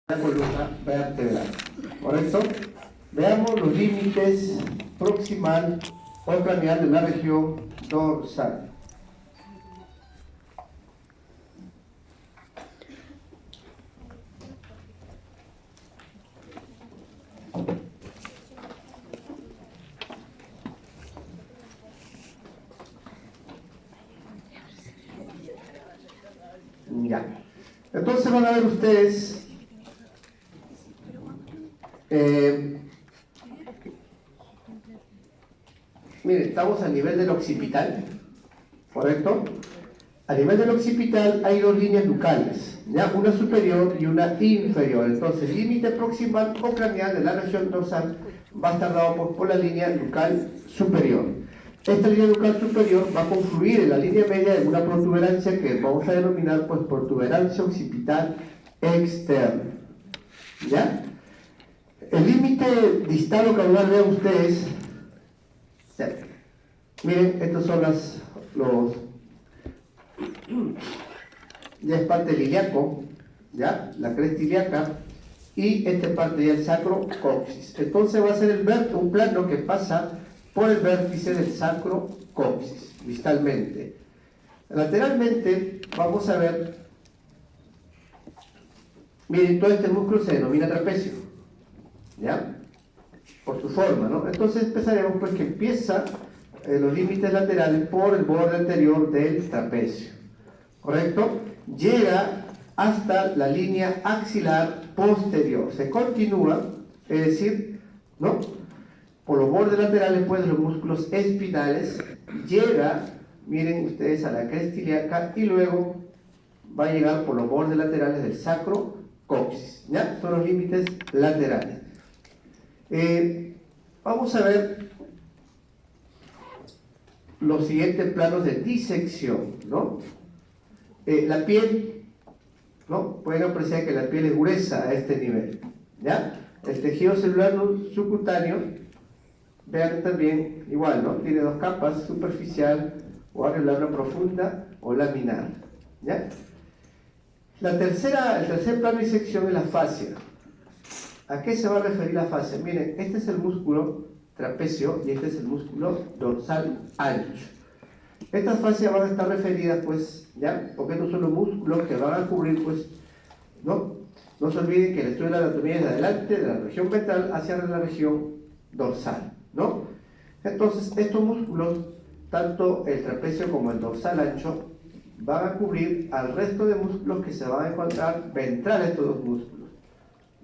la columna vertebral, ¿correcto? Veamos los límites proximal o craneal de la región dorsal. Ya. Entonces van a ver ustedes miren, estamos a nivel del occipital, ¿correcto? A nivel del occipital hay dos líneas nucales, ¿ya? Una superior y una inferior. Entonces, el límite proximal o craneal de la región dorsal va a estar dado por la línea nucal superior. Esta línea nucal superior va a confluir en la línea media en una protuberancia que vamos a denominar pues protuberancia occipital externa, ¿ya? El límite distal o caudal, vean ustedes, miren, estos son ya es parte del ilíaco, ya, la cresta ilíaca, y esta parte ya el sacro coxis. Entonces va a ser un plano que pasa por el vértice del sacro coxis, distalmente. Lateralmente vamos a ver, miren, todo este músculo se denomina trapecio, ¿ya? Por su forma, ¿no? Entonces empezaremos pues que empieza los límites laterales por el borde anterior del trapecio, ¿correcto? Llega hasta la línea axilar posterior, se continúa, es decir, ¿no? Por los bordes laterales pues de los músculos espinales, llega, miren ustedes, a la cresta ilíaca y luego va a llegar por los bordes laterales del sacro coxis, ¿ya? Son los límites laterales. Vamos a ver los siguientes planos de disección, ¿no? La piel, ¿no? Pueden apreciar que la piel es gruesa a este nivel, ¿ya? El tejido celular subcutáneo, vean también, igual, ¿no? Tiene dos capas, superficial o areolar profunda o laminar, ¿ya? El tercer plano de disección es la fascia. ¿A qué se va a referir la fascia? Miren, este es el músculo trapecio y este es el músculo dorsal ancho. Estas fascias van a estar referidas, pues, ¿ya? Porque estos son los músculos que van a cubrir, pues, ¿no? No se olviden que el estudio de la anatomía es de adelante, de la región ventral hacia la región dorsal, ¿no? Entonces, estos músculos, tanto el trapecio como el dorsal ancho, van a cubrir al resto de músculos que se van a encontrar ventral a estos dos músculos.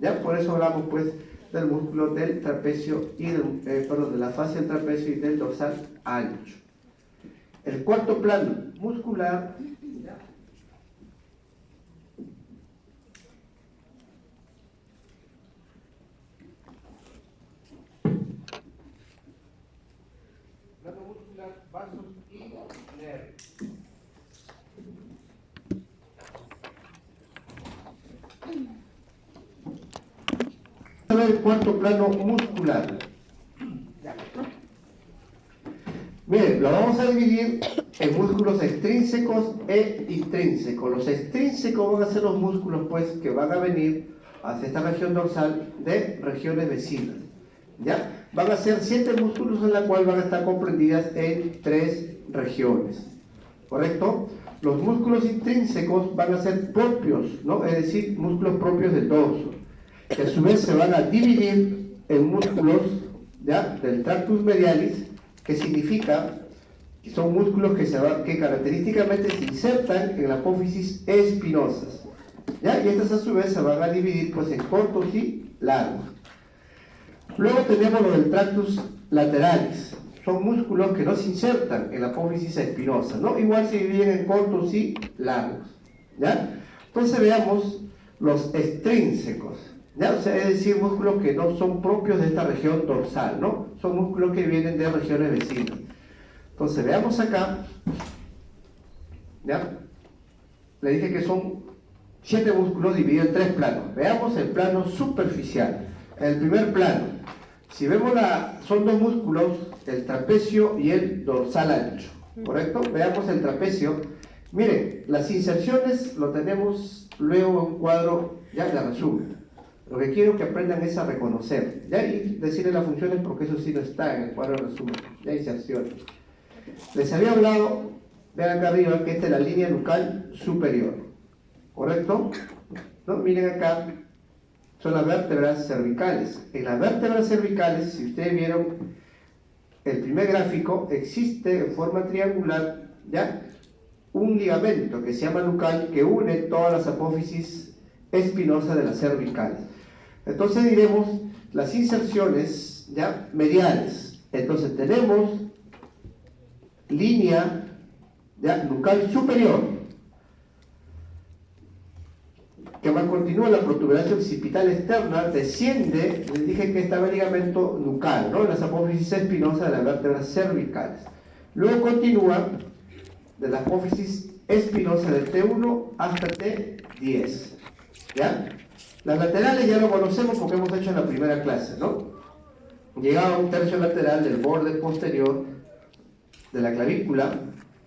¿Ya? Por eso hablamos pues del músculo del trapecio y de la fascia del trapecio y del dorsal ancho. El cuarto plano muscular, ¿ya? Plano muscular, vasos y nervios. El cuarto plano muscular. Miren, lo vamos a dividir en músculos extrínsecos e intrínsecos. Los extrínsecos van a ser los músculos pues que van a venir hacia esta región dorsal de regiones vecinas, ¿ya? Van a ser 7 músculos en la cual van a estar comprendidas en 3 regiones, ¿correcto? Los músculos intrínsecos van a ser propios, ¿no? Es decir, músculos propios del dorso, que a su vez se van a dividir en músculos, ¿ya? Del tractus medialis, que significa que son músculos que característicamente se insertan en la apófisis espinosas, ¿ya? Y estas a su vez se van a dividir pues en cortos y largos. Luego tenemos lo del tractus lateralis, son músculos que no se insertan en la apófisis espinosa, ¿no? Igual se dividen en cortos y largos, ¿ya? Entonces veamos los extrínsecos, ¿ya? O sea, es decir, músculos que no son propios de esta región dorsal, ¿no? Son músculos que vienen de regiones vecinas. Entonces, veamos acá, ¿ya? Le dije que son 7 músculos divididos en 3 planos. Veamos el plano superficial. En el primer plano, si vemos son 2 músculos, el trapecio y el dorsal ancho, ¿correcto? Veamos el trapecio. Miren, las inserciones lo tenemos luego en un cuadro, ya la resumen. Lo que quiero que aprendan es a reconocer, ¿ya? Y decirle las funciones porque eso sí no está en el cuadro de resumen, ya inserciones. Les había hablado, vean acá arriba, que esta es la línea nucal superior, ¿correcto? ¿No? Miren acá, son las vértebras cervicales. En las vértebras cervicales, si ustedes vieron el primer gráfico, existe en forma triangular, ¿ya? Un ligamento que se llama nucal que une todas las apófisis espinosas de las cervicales. Entonces diremos las inserciones, ¿ya? Mediales. Entonces tenemos línea, ¿ya? Nucal superior, que más continúa la protuberancia occipital externa, desciende, les dije que estaba el ligamento nucal, ¿no? Las apófisis espinosas de las vértebras cervicales. Luego continúa de la apófisis espinosa del T1 hasta T10, ¿ya? Las laterales ya lo conocemos porque hemos hecho en la primera clase, ¿no? Llegaba un tercio lateral del borde posterior de la clavícula,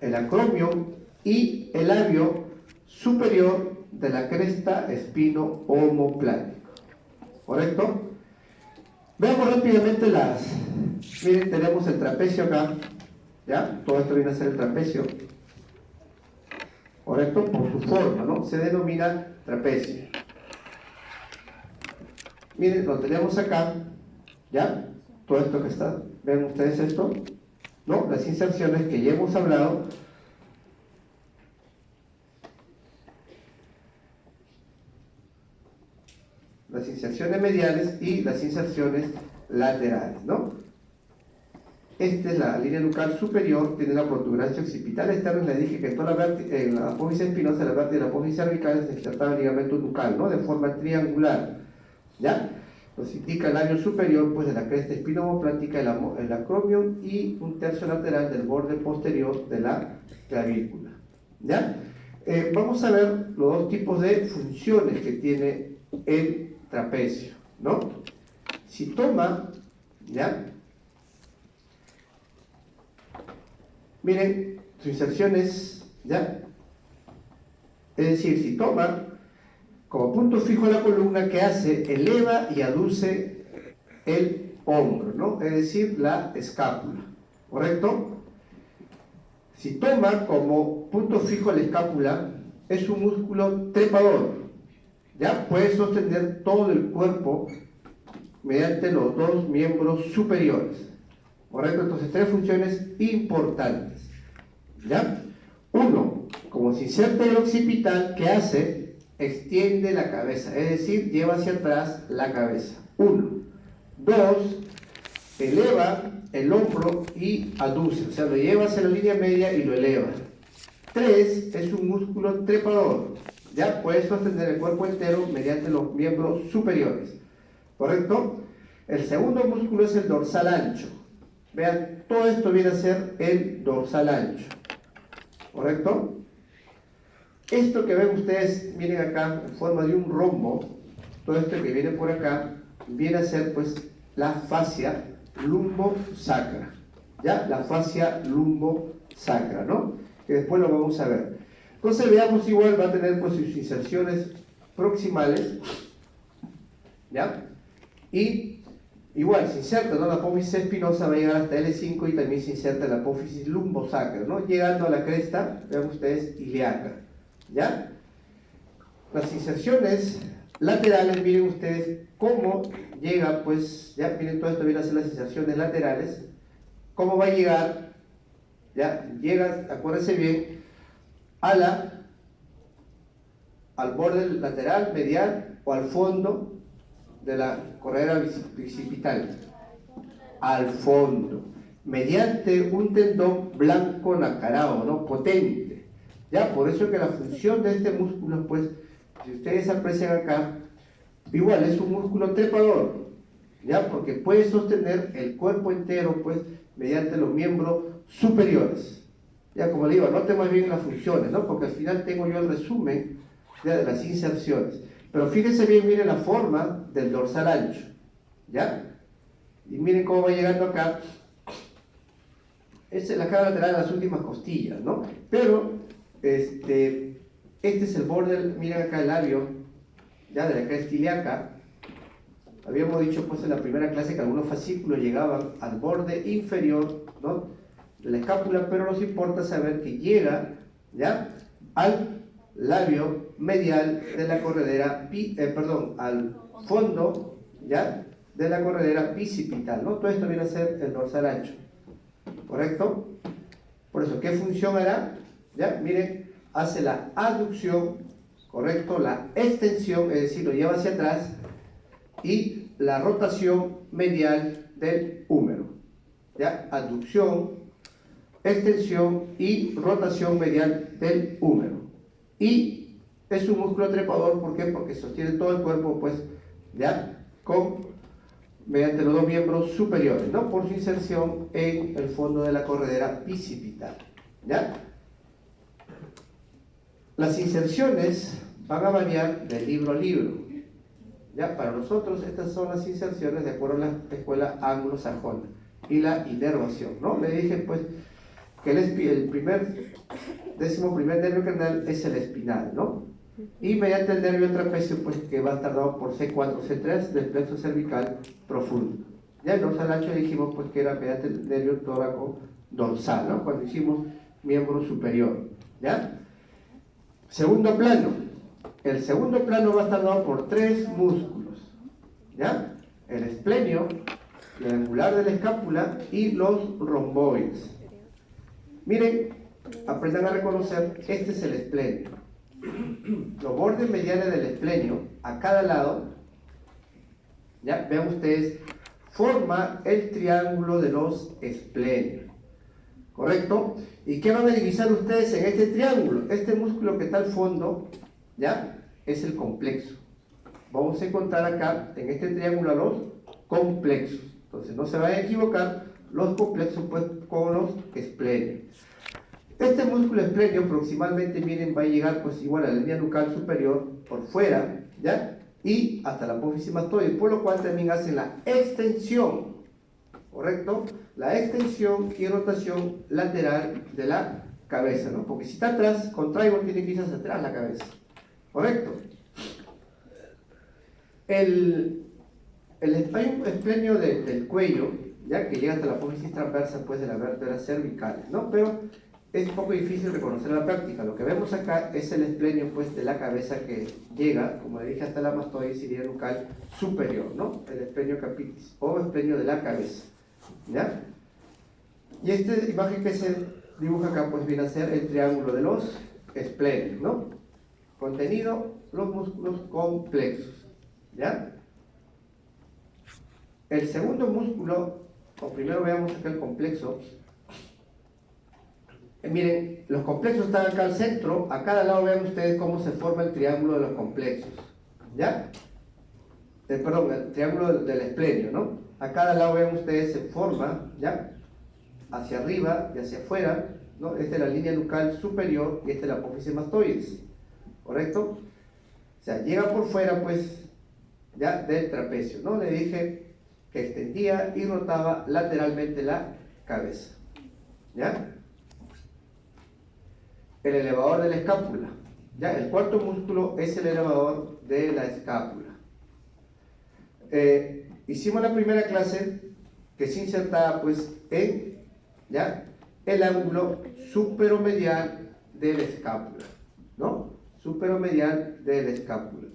el acromio y el labio superior de la cresta espino homoplático, ¿correcto? Veamos rápidamente las... Miren, tenemos el trapecio acá, ¿ya? Todo esto viene a ser el trapecio, ¿correcto? Por su forma, ¿no? Se denomina trapecio. Miren, lo tenemos acá, ¿ya? Todo esto que está, ¿ven ustedes esto? ¿No? Las inserciones que ya hemos hablado. Las inserciones mediales y las inserciones laterales, ¿no? Esta es la línea nucal superior, tiene la protuberancia occipital externa. Les dije que en la apófisis espinosa, la parte de la apófisis cervical, se insertaba el ligamento nucal, ¿no? De forma triangular, ¿ya? Nos indica el labio superior, pues, de la cresta espino-homoplática, el acromio y un tercio lateral del borde posterior de la clavícula, ¿ya? Vamos a ver los dos tipos de funciones que tiene el trapecio, ¿no? Si toma, ¿ya? Miren, su inserción es, ¿ya? Es decir, si toma como punto fijo la columna, ¿qué hace? Eleva y aduce el hombro, ¿no? Es decir, la escápula, ¿correcto? Si toma como punto fijo la escápula, es un músculo trepador, ¿ya? Puede sostener todo el cuerpo mediante los dos miembros superiores, ¿correcto? Entonces, tres funciones importantes, ¿ya? Uno, como se inserta el occipital, ¿qué hace? Extiende la cabeza, es decir, lleva hacia atrás la cabeza. Uno. Dos, eleva el hombro y aduce, o sea, lo lleva hacia la línea media y lo eleva. Tres, es un músculo trepador, ya puede sostener el cuerpo entero mediante los miembros superiores, ¿correcto? El segundo músculo es el dorsal ancho. Vean, todo esto viene a ser el dorsal ancho, ¿correcto? Esto que ven ustedes, miren acá, en forma de un rombo, todo esto que viene por acá, viene a ser, pues, la fascia lumbosacra, ¿ya? La fascia lumbosacra, ¿no? Que después lo vamos a ver. Entonces, veamos, igual va a tener, pues, sus inserciones proximales, ¿ya? Y igual, se inserta, ¿no? La apófisis espinosa va a llegar hasta L5 y también se inserta la apófisis lumbosacra, ¿no? Llegando a la cresta, vean ustedes, ilíaca, ¿ya? Las inserciones laterales, miren ustedes cómo llega, pues, ya miren, todo esto viene a ser las inserciones laterales, cómo va a llegar, ya, llega, acuérdense bien, al borde lateral, medial o al fondo de la corredera bicipital, al fondo, mediante un tendón blanco nacarado, ¿no? Potente. Ya, por eso que la función de este músculo, pues, si ustedes aprecian acá, igual es un músculo trepador, ya, porque puede sostener el cuerpo entero, pues, mediante los miembros superiores. Ya, como le digo, anote más bien las funciones, ¿no? Porque al final tengo yo el resumen ya, de las inserciones. Pero fíjense bien, miren la forma del dorsal ancho, ¿ya? Y miren cómo va llegando acá. Esta es la cara lateral de las últimas costillas, ¿no? Pero este es el borde, miren acá el labio, ya, de la cresta ilíaca, Habíamos dicho pues en la primera clase que algunos fascículos llegaban al borde inferior, ¿no?, de la escápula, pero nos importa saber que llega, ¿ya?, al labio medial de la corredera, al fondo, ¿ya?, de la corredera bicipital, ¿no? Todo esto viene a ser el dorsal ancho, ¿correcto? Por eso, ¿qué función hará? ¿Ya? Miren, hace la aducción, ¿correcto? La extensión, es decir, lo lleva hacia atrás, y la rotación medial del húmero, ¿ya? Aducción, extensión y rotación medial del húmero. Y es un músculo trepador, ¿por qué? Porque sostiene todo el cuerpo, pues, ¿ya?, mediante los dos miembros superiores, ¿no?, por su inserción en el fondo de la corredera bicipital, ¿ya? Las inserciones van a variar de libro a libro, ¿ya? Para nosotros estas son las inserciones de acuerdo a la escuela anglosajona y la inervación, ¿no? Le dije pues que el décimo primer nervio craneal es el espinal, ¿no? Y mediante el nervio trapecio, pues que va a estar dado por C4, C3 del plexo cervical profundo. Ya el dorsal ancho dijimos pues que era mediante el nervio tóraco dorsal, ¿no?, cuando hicimos miembro superior, ¿ya? Segundo plano. El segundo plano va a estar dado por tres músculos, ¿ya? El esplenio, el angular de la escápula y los romboides. Miren, aprendan a reconocer, este es el esplenio. Los bordes mediales del esplenio, a cada lado, ya vean ustedes, forma el triángulo de los esplenios, ¿correcto? ¿Y qué van a divisar ustedes en este triángulo? Este músculo que está al fondo, ¿ya?, es el complexo. Vamos a encontrar acá, en este triángulo, a los complexos. Entonces, no se vayan a equivocar, los complexos pues con los esplenios. Este músculo esplenio proximalmente, miren, va a llegar pues igual a la línea nucal superior por fuera, ¿ya?, y hasta la apófisis mastoide, por lo cual también hacen la extensión, ¿correcto? La extensión y rotación lateral de la cabeza, ¿no? Porque si está atrás, contraigo, tiene que irse hacia atrás la cabeza, ¿correcto? Hay un esplenio del cuello, ya que llega hasta la apófisis transversa pues de las vértebras cervicales, ¿no? Pero es un poco difícil reconocer en la práctica. Lo que vemos acá es el esplenio pues de la cabeza que llega, como le dije, hasta la mastoides y línea nucal superior, ¿no? El esplenio capitis o esplenio de la cabeza, ¿ya? Y esta imagen que se dibuja acá pues viene a ser el triángulo de los esplenios, ¿no? Contenido, los músculos complexos, ¿ya? El segundo músculo, o primero veamos acá el complexo. Miren, los complexos están acá al centro, a cada lado vean ustedes cómo se forma el triángulo de los complexos, ¿ya? Perdón, el triángulo del esplenio, ¿no? A cada lado vean ustedes se forma, ¿ya?, hacia arriba y hacia afuera, ¿no? Esta es la línea nucal superior y esta es la apófisis mastoides, ¿correcto? O sea, llega por fuera, pues, ya del trapecio, ¿no? Le dije que extendía y rotaba lateralmente la cabeza, ¿ya? El elevador de la escápula, ¿ya? El cuarto músculo es el elevador de la escápula. Hicimos la primera clase que se insertaba, pues, en, ¿ya?, el ángulo superomedial de la escápula, ¿no? Superomedial de la escápula.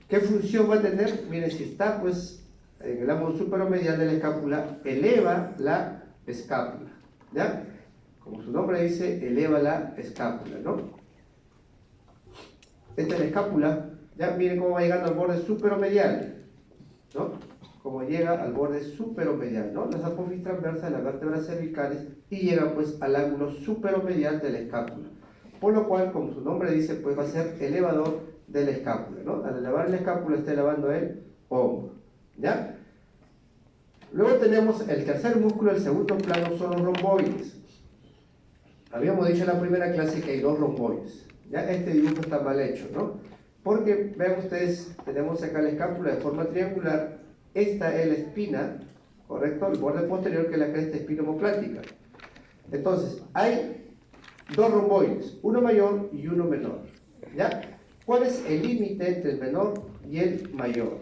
¿Qué función va a tener? Miren, si está pues en el ángulo superomedial de la escápula, eleva la escápula, ¿ya? Como su nombre dice, eleva la escápula, ¿no? Esta es la escápula, ¿ya? Miren cómo va llegando al borde superomedial, ¿no? Como llega al borde superomedial, ¿no? Las apófisis transversas de las vértebras cervicales y llega pues al ángulo superomedial de la escápula. Por lo cual, como su nombre dice, pues va a ser elevador de la escápula, ¿no? Al elevar la escápula está elevando el hombro, ¿ya? Luego tenemos el tercer músculo, el segundo plano, son los romboides. Habíamos dicho en la primera clase que hay dos romboides, ¿ya? Este dibujo está mal hecho, ¿no? Porque, vean ustedes, tenemos acá la escápula de forma triangular, esta es la espina, ¿correcto? El borde posterior que es la cresta espino-homoclántica. Entonces, hay dos romboides, uno mayor y uno menor, ¿ya? ¿Cuál es el límite entre el menor y el mayor?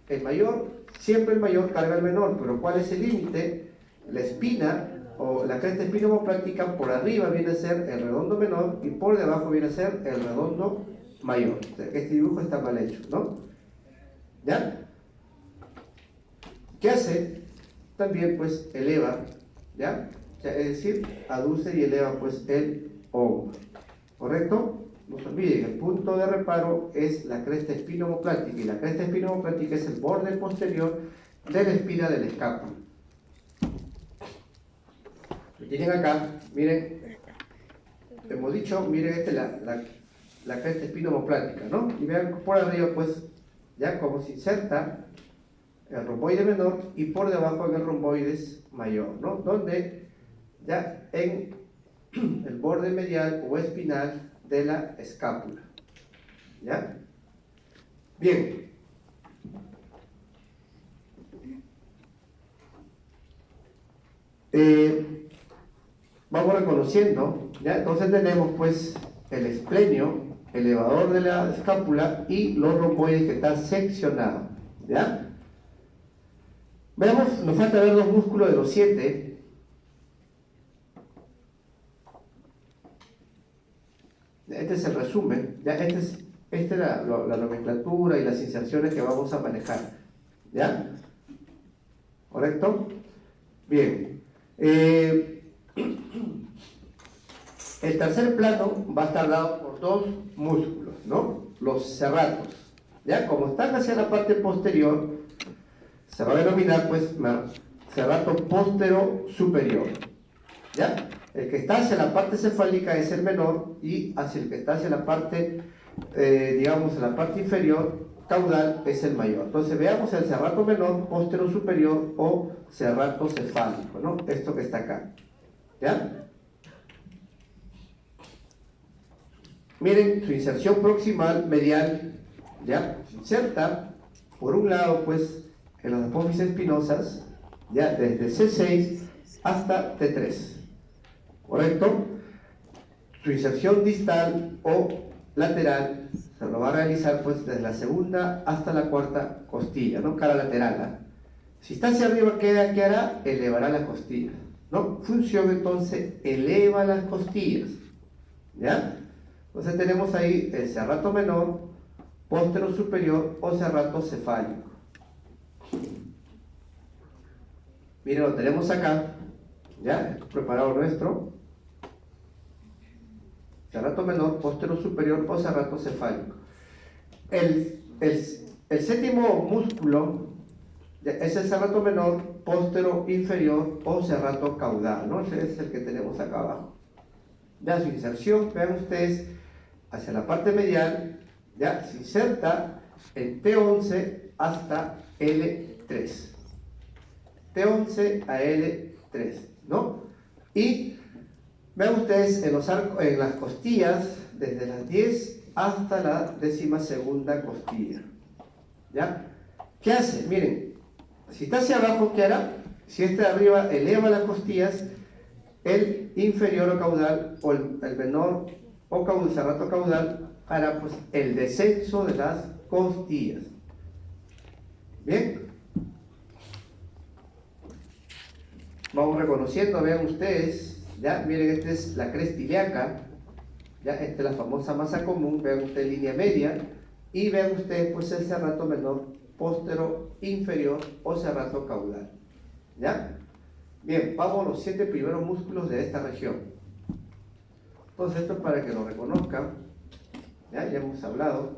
el mayor, siempre el mayor carga al menor, pero ¿cuál es el límite? La espina o la cresta espina homopláctica por arriba viene a ser el redondo menor y por debajo viene a ser el redondo mayor. O sea, este dibujo está mal hecho, ¿no? ¿Ya? ¿Qué hace? También pues eleva, ¿ya? O sea, es decir, aduce y eleva pues el hombro, ¿correcto? No se olviden, el punto de reparo es la cresta espina homoplática y la cresta espina homoplática es el borde posterior de la espina del escápulo. Lo tienen acá, miren, hemos dicho, miren la cresta espina homoplática, ¿no? Y vean por arriba pues ya como se inserta el romboide menor y por debajo en el romboides mayor, ¿no? Donde ya en el borde medial o espinal de la escápula, ¿ya? Bien. Vamos reconociendo, ¿ya? Entonces tenemos pues el esplenio, elevador de la escápula y los romboides que están seccionados, ¿ya? Veamos, nos falta ver los músculos de los 7. Este es el resumen, ¿ya? Esta es la nomenclatura y las inserciones que vamos a manejar, ¿ya? ¿Correcto? Bien. El tercer plano va a estar dado por dos músculos, ¿no? Los serratos, ¿ya? Como están hacia la parte posterior, se va a denominar, pues, serrato póstero superior, ¿ya? El que está hacia la parte cefálica es el menor y hacia el que está hacia la parte, digamos, en la parte inferior, caudal, es el mayor. Entonces, veamos el serrato menor, póstero superior o serrato cefálico, ¿no? Esto que está acá, ¿ya? Miren su inserción proximal medial, ¿ya? Se inserta, por un lado, pues, en las apófisis espinosas, ya desde C6 hasta T3, ¿correcto? Su inserción distal o lateral se lo va a realizar pues desde la segunda hasta la cuarta costilla, ¿no? Cara lateral, ¿eh? Si está hacia arriba, ¿qué hará? Elevará las costillas, ¿no? Función entonces, eleva las costillas, ¿ya? Entonces tenemos ahí el serrato menor, póstero superior o serrato cefálico. Miren, lo tenemos acá, ya, preparado nuestro serrato menor, póstero superior o serrato cefálico. El séptimo músculo es el serrato menor, póstero inferior o serrato caudal, ¿no? Ese es el que tenemos acá abajo. Ya su inserción, vean ustedes, hacia la parte medial, ya se inserta en T11 hasta L3. T11 a L3, ¿no? Y vean ustedes en las costillas, desde las 10 hasta la 12ª costilla, ¿ya? ¿Qué hace? Miren, si está hacia abajo, ¿qué hará? Si este de arriba eleva las costillas, el inferior o caudal, o el menor o caudal, serrato caudal, hará pues el descenso de las costillas. ¿Bien? Vamos reconociendo, vean ustedes, ya, miren, esta es la cresta ilíaca, ya, esta es la famosa masa común, vean ustedes línea media, y vean ustedes pues el serrato menor, póstero inferior o serrato caudal, ¿ya? Bien, vamos a los 7 primeros músculos de esta región. Entonces esto es para que lo reconozcan, ya hemos hablado.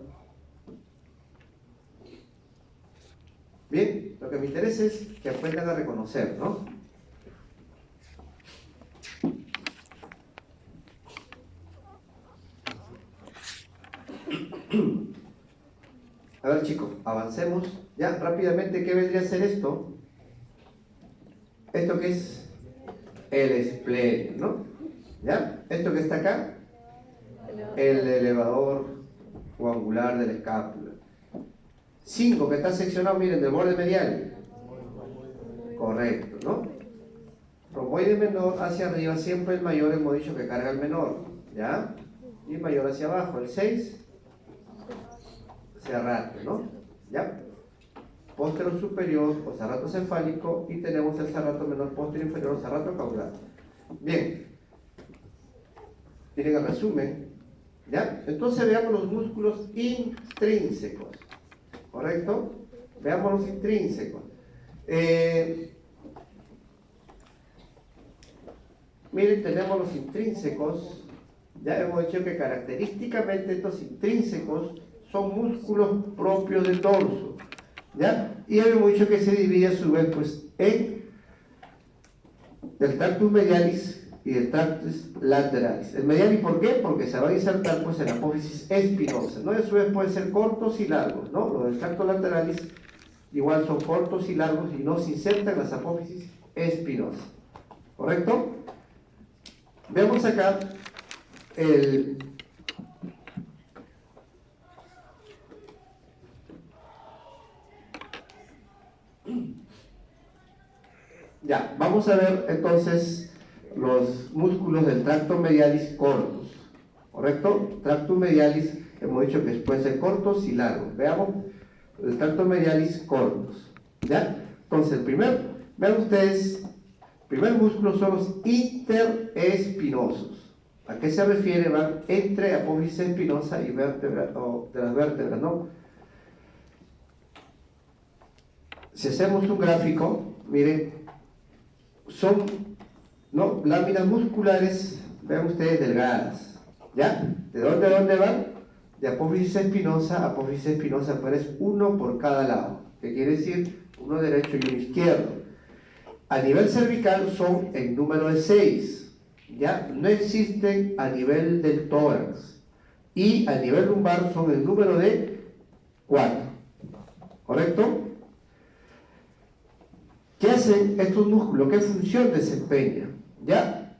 Bien, lo que me interesa es que aprendan a reconocer, ¿no? A ver, chicos, avancemos. Ya, rápidamente, ¿qué vendría a ser esto? ¿Esto qué es? El esplenio, ¿no? ¿Ya? ¿Esto que está acá? El elevador o angular de la escápula. 5, que está seccionado, miren, del borde medial. Correcto, ¿no? Romboide menor hacia arriba, siempre el mayor, hemos dicho que carga el menor, ¿ya? Y mayor hacia abajo, el 6, serrato, ¿no? ¿Ya? posterior superior o serrato cefálico, y tenemos el serrato menor posterior inferior o serrato caudal. Bien, miren el resumen, ¿ya? Entonces veamos los músculos intrínsecos, ¿correcto? Veamos los intrínsecos. Miren, tenemos los intrínsecos. Ya hemos dicho que característicamente estos intrínsecos son músculos propios del dorso, ¿ya? Y hemos dicho que se divide a su vez pues en el tractus medialis y el tractus lateralis. El medialis, ¿por qué? Porque se va a insertar pues en la apófisis espinosa, ¿no? Y a su vez pueden ser cortos y largos, ¿no? Los del tractus lateralis igual son cortos y largos y no se insertan en las apófisis espinosas, ¿correcto? Vemos acá ya, vamos a ver entonces los músculos del tracto medialis cortos, ¿correcto? Tracto medialis, hemos dicho que pueden ser cortos y largos. Veamos el tracto medialis cortos, ¿ya? Entonces, vean ustedes, el primer músculo son los interespinosos. ¿A qué se refiere? Van entre apófisis espinosa y vértebra, o de las vértebras, ¿no? Si hacemos un gráfico, miren, son, ¿no?, láminas musculares, vean ustedes, delgadas, ¿ya? ¿De dónde a dónde van? De apófisis espinosa a apófisis espinosa, pero es uno por cada lado, que quiere decir uno derecho y uno izquierdo. A nivel cervical son en número de 6, ¿ya? No existen a nivel del tórax, y a nivel lumbar son el número de 4, ¿correcto? ¿Qué hacen estos músculos? ¿Qué función desempeñan? ¿Ya?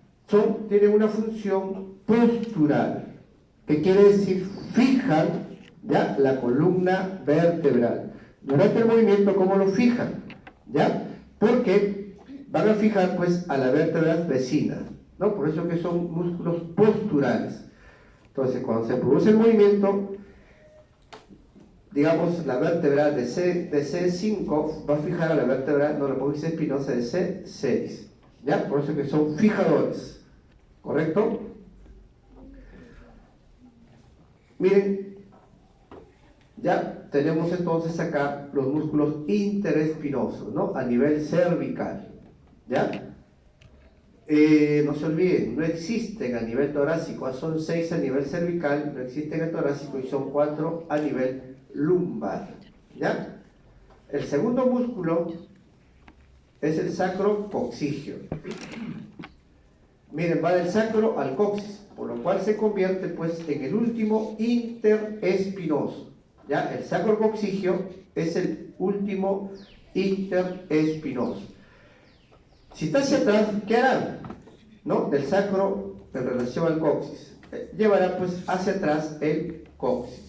Tienen una función postural, que quiere decir fijan, ¿ya?, la columna vertebral. Durante el movimiento, ¿cómo lo fijan? ¿Ya? Porque van a fijar pues a la vértebra vecina, ¿no? Por eso que son músculos posturales. Entonces, cuando se produce el movimiento, digamos, la vértebra de C5 va a fijar a la vértebra, no, la apófisis espinosa de C6, ¿ya? Por eso que son fijadores, ¿correcto? Miren, ya tenemos entonces acá los músculos interespinosos, ¿no? A nivel cervical, ¿ya? No se olviden, no existen a nivel torácico, son 6 a nivel cervical, no existen en el torácico y son 4 a nivel lumbar, ¿ya? El segundo músculo es el sacrococcigio. Miren, va del sacro al coxis, por lo cual se convierte pues en el último interespinoso, ¿ya? El sacrococcigio es el último interespinoso. Si está hacia atrás, ¿qué hará? ¿No? Del sacro en relación al coxis. Llevará pues hacia atrás el coxis.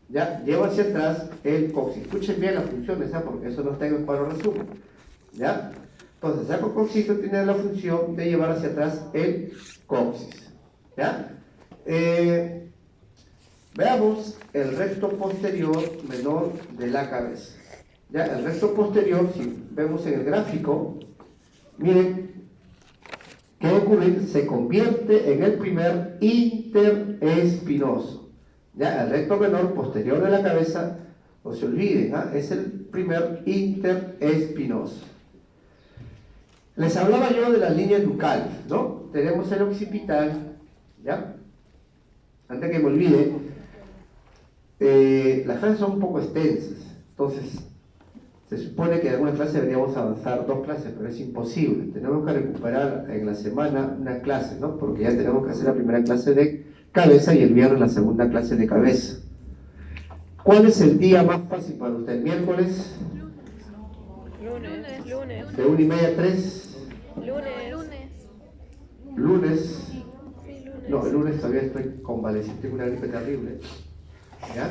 ¿Ya? Lleva hacia atrás el coxis. Escuchen bien las funciones, ¿eh? Porque eso no está en el cuadro resumen. ¿Ya? Entonces, el sacrococcigio tiene la función de llevar hacia atrás el coxis. ¿Ya? Veamos el recto posterior menor de la cabeza. ¿Ya? El recto posterior, si vemos en el gráfico, miren, ¿qué ocurre? Se convierte en el primer interespinoso. ¿Ya? El recto menor posterior de la cabeza, no se olviden, ¿eh? Es el primer interespinoso. Les hablaba yo de las líneas ducales, ¿no? Tenemos el occipital, ¿ya? Antes que me olvide, las clases son un poco extensas, entonces se supone que en alguna clase deberíamos avanzar 2 clases, pero es imposible. Tenemos que recuperar en la semana una clase, ¿no? Porque ya tenemos que hacer la primera clase de cabeza y el viernes la segunda clase de cabeza. ¿Cuál es el día más fácil para usted? ¿El miércoles? Lunes. ¿De 1:30 a 3? ¿Lunes? No, el lunes todavía estoy convaleciente, tengo una gripe terrible. ¿Ya?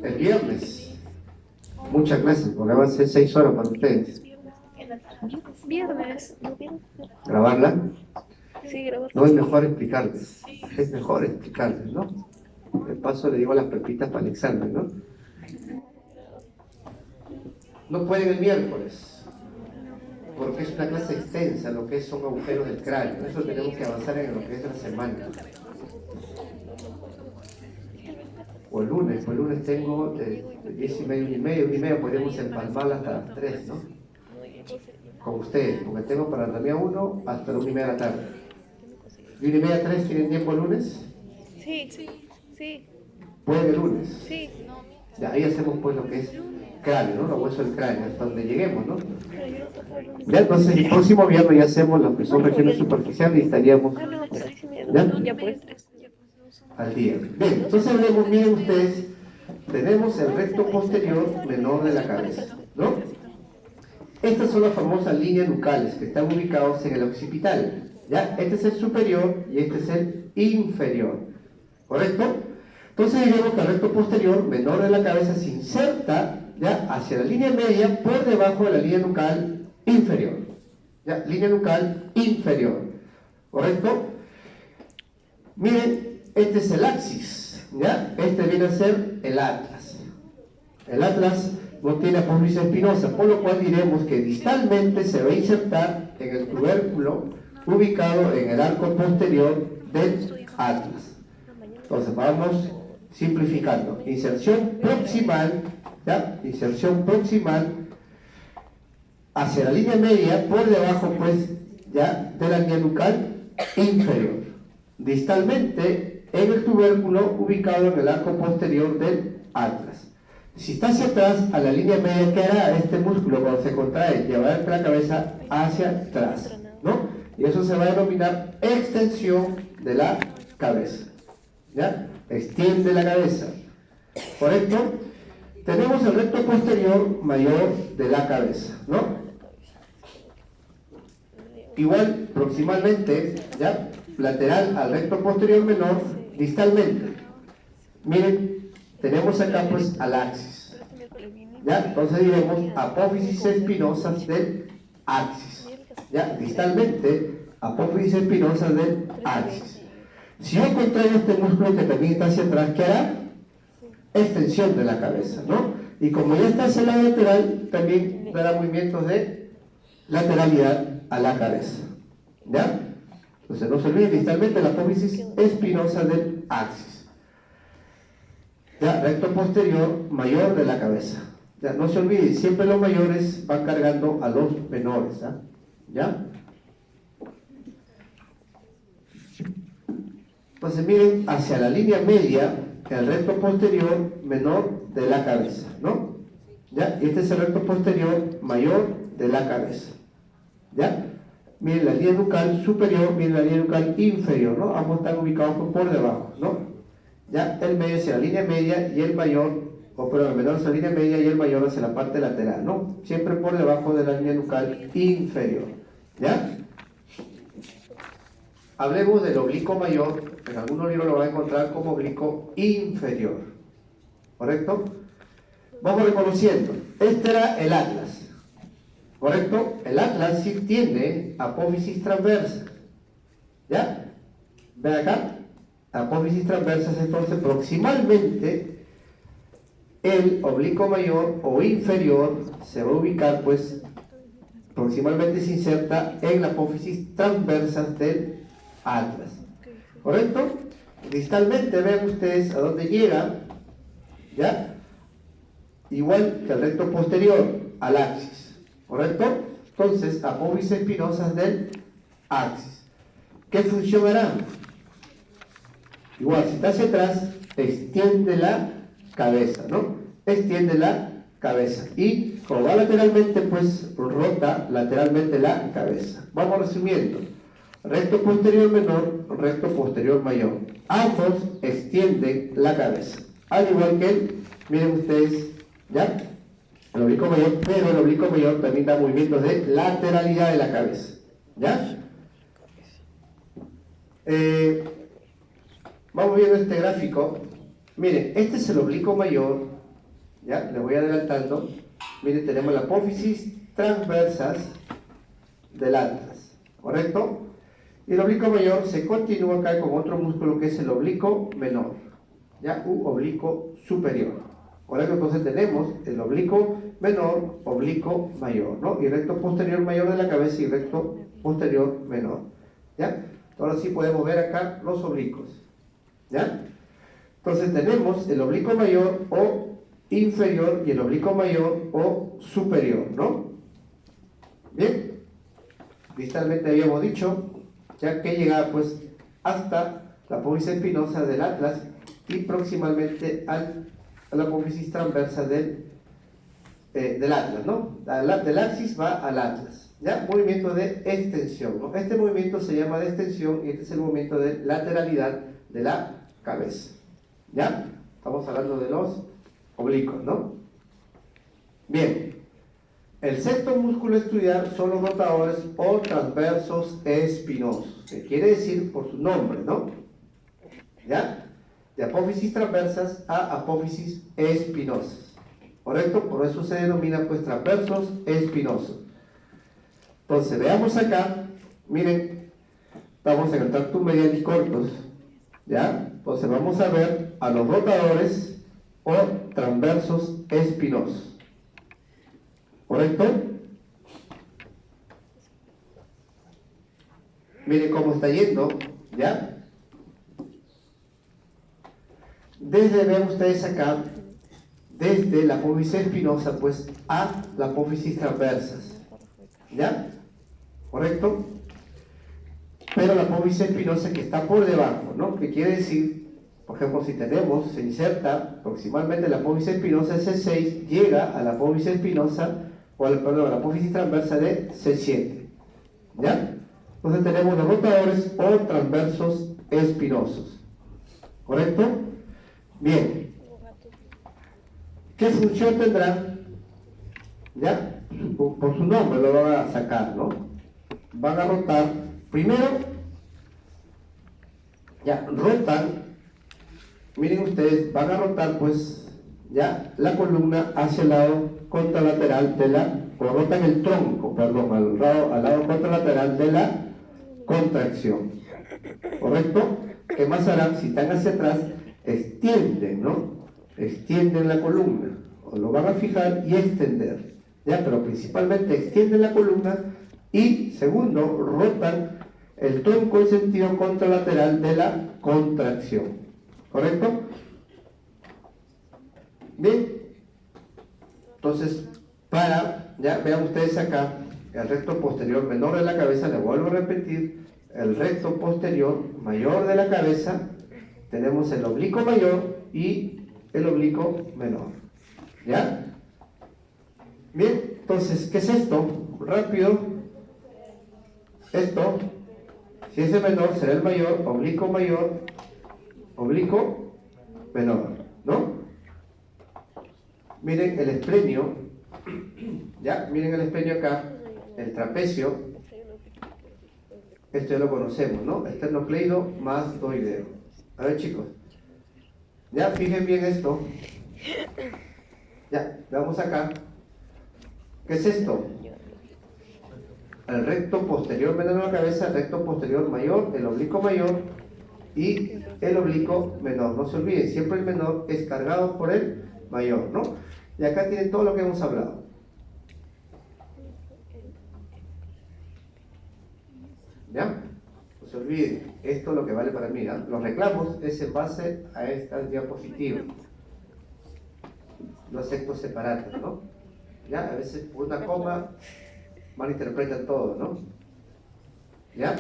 El viernes. Muchas clases, porque van a ser 6 horas para ustedes. Viernes. ¿Grabarla? Sí, grabar. No, es mejor explicarles. Es mejor explicarles, ¿no? De paso le digo las pepitas para el examen, ¿no? No pueden el miércoles, porque es una clase extensa, lo que son agujeros del cráneo. Eso tenemos que avanzar en lo que es la semana. O el lunes, pues el lunes tengo de 10:30, 1:30, podríamos empalmarla hasta las 3, ¿no? Con ustedes, porque tengo para la mía 1 hasta las 1:30 de la tarde. 1:30, 3, ¿tienen tiempo el lunes? Sí. ¿Pueden el lunes? Sí. Ya, ahí hacemos pues lo que es cráneo, ¿no? Los huesos del cráneo, hasta donde lleguemos, ¿no? Ya, entonces el próximo viernes ya hacemos lo que son regiones superficiales y estaríamos Ya pues. al día. Bien, entonces hablemos, miren ustedes, tenemos el recto posterior menor de la cabeza, ¿no? Estas son las famosas líneas nucales que están ubicados en el occipital, ¿ya? Este es el superior y este es el inferior, ¿correcto? Entonces digamos que el recto posterior menor de la cabeza se inserta, ¿ya?, hacia la línea media por debajo de la línea nucal inferior, ¿ya? Línea nucal inferior, ¿correcto? Miren, este es el axis, ¿ya? Este viene a ser el atlas. El atlas no tiene apófisis espinosa, por lo cual diremos que distalmente se va a insertar en el tubérculo ubicado en el arco posterior del atlas. Entonces vamos simplificando. Inserción proximal, ¿ya? Inserción proximal hacia la línea media, por debajo, pues, ¿ya?, de la línea nucal inferior. Distalmente en el tubérculo ubicado en el arco posterior del atlas. Si está hacia atrás, a la línea media, ¿qué hará este músculo cuando se contrae? Llevará la cabeza hacia atrás, ¿no? Y eso se va a denominar extensión de la cabeza, ¿ya? Extiende la cabeza, ¿correcto? Tenemos el recto posterior mayor de la cabeza, ¿no? Igual, proximalmente, ¿ya?, lateral al recto posterior menor, distalmente. Miren, tenemos acá pues al axis, ¿ya? Entonces diremos apófisis espinosas del axis, ¿ya? Distalmente, apófisis espinosas del axis. Si yo contraigo este músculo que también está hacia atrás, ¿qué hará? Extensión de la cabeza, ¿no? Y como ya está hacia el lado lateral, también dará movimientos de lateralidad a la cabeza, ¿ya? Entonces no se olviden, distalmente la apófisis espinosa del axis, ya, recto posterior mayor de la cabeza, ya, no se olviden, siempre los mayores van cargando a los menores, ¿ya? Entonces miren, hacia la línea media, el recto posterior menor de la cabeza, ¿no? ¿Ya? Y este es el recto posterior mayor de la cabeza, ¿ya? Miren la línea nucal superior, miren la línea nucal inferior, ¿no? Ambos están ubicados por debajo, ¿no? Ya, el medio hacia la línea media y el mayor, o perdón, el menor hacia la línea media y el mayor hacia la parte lateral, ¿no? Siempre por debajo de la línea nucal inferior, ¿ya? Hablemos del oblicuo mayor, en algunos libros lo van a encontrar como oblicuo inferior, ¿correcto? Vamos reconociendo, este era el atlas, ¿correcto? El atlas sí tiene apófisis transversa, ¿ya? ¿Ven acá? Apófisis transversas, entonces proximalmente el oblicuo mayor o inferior se va a ubicar, pues, proximalmente se inserta en la apófisis transversas del atlas, ¿correcto? Distalmente ven ustedes a dónde llega, ¿ya? Igual que el recto posterior al axis, ¿correcto? Entonces, apófisis espinosas del axis. ¿Qué función hará? Igual, si está hacia atrás, extiende la cabeza, ¿no? Extiende la cabeza. Y como va lateralmente, pues rota lateralmente la cabeza. Vamos resumiendo. Recto posterior menor, recto posterior mayor. Ambos extienden la cabeza. Al igual que el, miren ustedes, ¿ya? El oblicuo mayor, pero el oblicuo mayor también da movimientos de lateralidad de la cabeza, ¿ya? Vamos viendo este gráfico. Miren, este es el oblicuo mayor, ¿ya? Le voy adelantando. Miren, tenemos la apófisis transversas del atlas, ¿correcto? Y el oblicuo mayor se continúa acá con otro músculo que es el oblicuo menor, ¿ya? U oblicuo superior, ¿Correcto? Entonces tenemos el oblicuo menor, oblicuo mayor, ¿no? Y recto posterior mayor de la cabeza y recto posterior menor, ¿ya? Ahora sí podemos ver acá los oblicuos, ¿ya? Entonces tenemos el oblicuo mayor o inferior y el oblicuo mayor o superior, ¿no? Bien, distalmente habíamos dicho ya que llegaba pues hasta la apófisis espinosa del atlas y proximalmente a la apófisis transversa del atlas, ¿no? Del axis va al atlas, ¿ya? Movimiento de extensión, ¿no? Este movimiento se llama de extensión y este es el movimiento de lateralidad de la cabeza, ¿ya? Estamos hablando de los oblicuos, ¿no? Bien, el sexto músculo a estudiar son los rotadores o transversos espinosos, que quiere decir por su nombre, ¿no? ¿Ya? De apófisis transversas a apófisis espinosas, ¿correcto? Por eso se denomina pues transversos espinosos. Entonces veamos acá, miren, estamos en el tractus medialis cortos, ¿ya? Entonces vamos a ver a los rotadores o transversos espinosos, ¿correcto? Miren cómo está yendo, ¿ya? Vean ustedes acá, desde la apófisis espinosa, pues, a la apófisis transversas, ¿ya? ¿Correcto? Pero la apófisis espinosa que está por debajo, ¿no? Que quiere decir, por ejemplo, si tenemos, se inserta proximalmente la apófisis espinosa de C6, llega a la apófisis espinosa, perdón, a la apófisis transversa de C7, ¿ya? Entonces tenemos los rotadores o transversos espinosos, ¿correcto? Bien, ¿qué función tendrán? ¿Ya? Por su nombre lo van a sacar, ¿no? Van a rotar, primero, ya, rotan, miren ustedes, van a rotar pues, ya, la columna hacia el lado contralateral de la, o rotan el tronco, perdón, al lado contralateral de la contracción, ¿correcto? ¿Qué más harán? Si están hacia atrás, extienden, ¿no? Extienden la columna, o lo van a fijar y extender, ¿ya? Pero principalmente extienden la columna y, segundo, rotan el tronco en sentido contralateral de la contracción, ¿correcto? Bien, entonces, ya vean ustedes acá, el recto posterior menor de la cabeza, le vuelvo a repetir, el recto posterior mayor de la cabeza, tenemos el oblicuo mayor y el oblicuo menor, ¿ya? Bien, entonces, ¿qué es esto? Rápido, esto, si es el menor, será el mayor, oblicuo mayor, oblicuo menor, ¿no? Miren el esplenio, ¿ya? Miren el esplenio acá, el trapecio, esto ya lo conocemos, ¿no? Esternocleido más doideo. A ver, chicos, ya, fijen bien esto, ya, veamos acá, ¿qué es esto? El recto posterior menor de la cabeza, el recto posterior mayor, el oblicuo mayor y el oblicuo menor. No se olviden, siempre el menor es cargado por el mayor, ¿no? Y acá tienen todo lo que hemos hablado. ¿Ya? No se olviden, esto es lo que vale para mí, ¿ya? Los reclamos es en base a estas diapositivas. No acepto separados, ¿no? ¿Ya? A veces por una coma malinterpretan todo, ¿no? ¿Ya?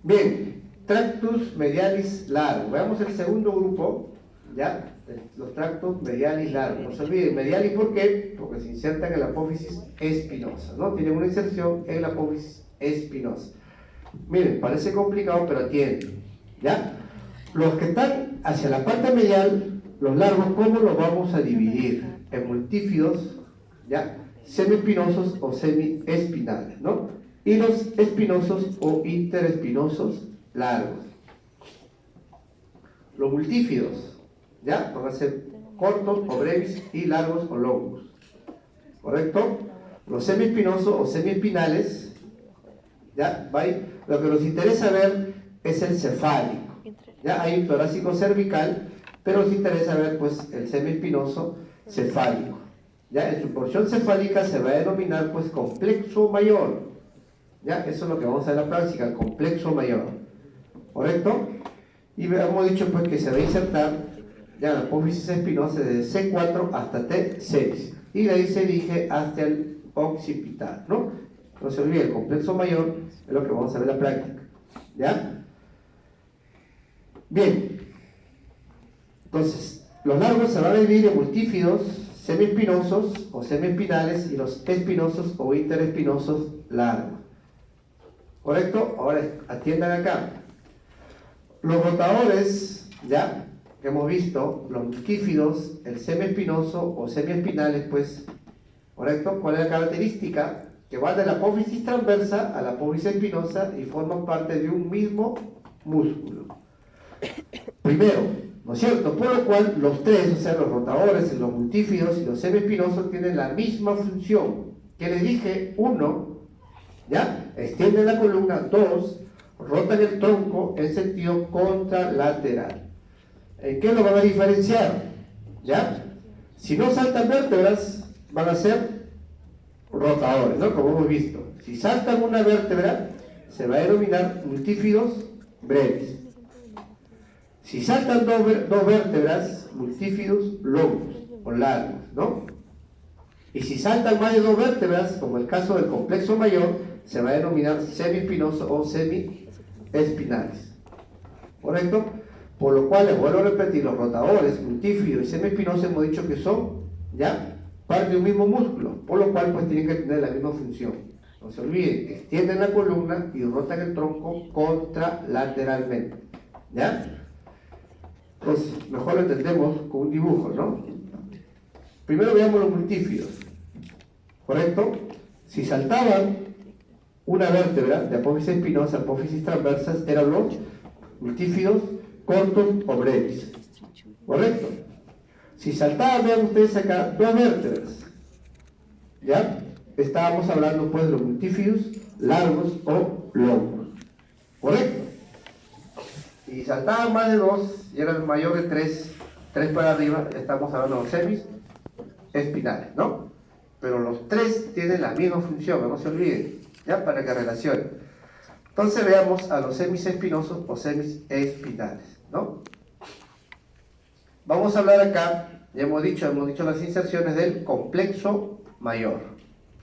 Bien, tractus medialis largo. Veamos el segundo grupo, ¿ya? Los tractus medialis largos. No se olviden, medialis, ¿por qué? Porque se insertan en la apófisis espinosa, ¿no? Tienen una inserción en la apófisis espinosa. Miren, parece complicado, pero atienden, ¿ya? Los que están hacia la parte medial, los largos, ¿cómo los vamos a dividir? En multífidos, ¿ya? Semiespinosos o semiespinales, ¿no? Y los espinosos o interespinosos largos. Los multífidos, ¿ya? Van a ser cortos o brevis y largos o longos, ¿correcto? Los semiespinosos o semiespinales, ¿ya? Lo que nos interesa ver es el cefálico, ¿ya? Hay un torácico cervical pero nos interesa ver pues el semiespinoso cefálico. ¿Ya? En su porción cefálica se va a denominar pues complexo mayor. ¿Ya? Eso es lo que vamos a ver en la práctica, el complexo mayor. ¿Correcto? Y hemos dicho pues que se va a insertar ya la apófisis espinosa desde C4 hasta T6. Y de ahí se dirige hasta el occipital, ¿no? No se olvide, el complexo mayor es lo que vamos a ver en la práctica. ¿Ya? Bien. Entonces, los largos se van a dividir en multífidos, semiespinosos o semiespinales y los espinosos o interespinosos largos. ¿Correcto? Ahora atiendan acá. Los rotadores, ya, que hemos visto, los multífidos, el semiespinoso o semiespinales, pues, ¿correcto? ¿Cuál es la característica? Que van de la apófisis transversa a la apófisis espinosa y forman parte de un mismo músculo. Primero, ¿no es cierto? Por lo cual los tres, o sea, los rotadores, los multífidos y los semiespinosos tienen la misma función. Que les dije, uno, ¿ya? Extienden la columna, dos, rotan el tronco en sentido contralateral. ¿En qué lo van a diferenciar? ¿Ya? Si no saltan vértebras, van a ser rotadores, ¿no? Como hemos visto. Si saltan una vértebra, se va a denominar multífidos breves. Si saltan dos vértebras, multífidos longos o largos, ¿no? Y si saltan más de dos vértebras, como el caso del complejo mayor, se va a denominar semiespinosos o semiespinales. ¿Correcto? Por lo cual, les vuelvo a repetir, los rotadores, multífidos y semiespinosos hemos dicho que son, ¿ya?, parte de un mismo músculo, por lo cual pues tienen que tener la misma función. No se olviden, extienden la columna y rotan el tronco contralateralmente. ¿Ya? Pues mejor lo entendemos con un dibujo, ¿no? Primero veamos los multífidos. ¿Correcto? Si saltaban una vértebra de apófisis espinosa, apófisis transversas, eran los multífidos cortos o breves. ¿Correcto? Si saltaban, vean ustedes acá, dos vértebras, ¿ya? Estábamos hablando pues de los multífidos largos o longos. ¿Correcto? Si saltaban más de dos y eran mayor de tres para arriba, estamos hablando de los semis espinales, ¿no? Pero los tres tienen la misma función, no se olviden, ¿ya? Para que relacionen. Entonces veamos a los semiespinosos o semiespinales, ¿no? Vamos a hablar acá, ya hemos dicho las inserciones del complexo mayor,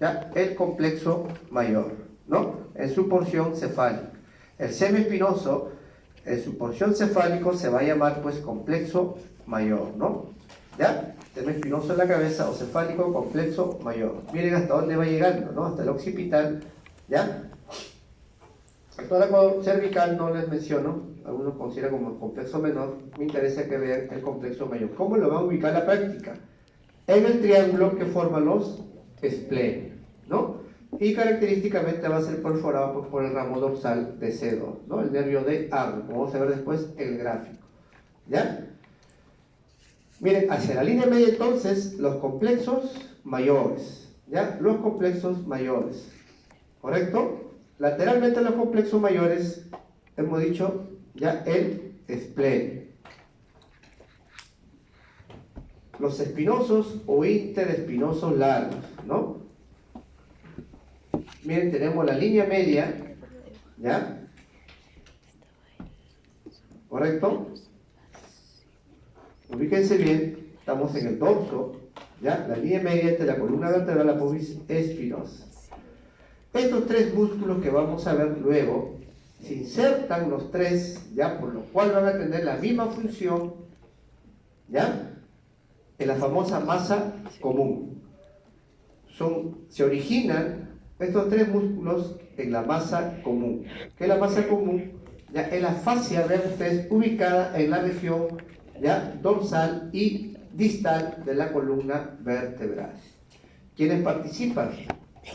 ¿ya? El complexo mayor, ¿no? En su porción cefálica. El semiespinoso, en su porción cefálico, se va a llamar pues complexo mayor, ¿no? ¿Ya? Semiespinoso en la cabeza o cefálico, complexo mayor. Miren hasta dónde va llegando, ¿no? Hasta el occipital, ¿ya? El tóraco cervical no les menciono, algunos consideran como el complejo menor, me interesa que vean el complejo mayor. ¿Cómo lo van a ubicar en la práctica? En el triángulo que forman los esplenios, ¿no? Y característicamente va a ser perforado por el ramo dorsal de C2, ¿no? El nervio de Arnold, como vamos a ver después en el gráfico, ¿ya? Miren, hacia la línea media entonces, los complexos mayores, ¿ya? Los complexos mayores, ¿correcto? Lateralmente los complexos mayores, hemos dicho ya el esplenio. Los espinosos o interespinosos largos, ¿no? Miren, tenemos la línea media, ¿ya? ¿Correcto? Ubíquense bien, estamos en el dorso, ¿ya? La línea media de la columna vertebral, la apófisis espinosa. Estos tres músculos que vamos a ver luego se insertan los tres, ¿ya? Por lo cual van a tener la misma función, ¿ya? En la famosa masa común. Se originan estos tres músculos en la masa común. ¿Qué es la masa común? Ya es la fascia, vean ustedes, ubicada en la región, ¿ya?, dorsal y distal de la columna vertebral. ¿Quiénes participan?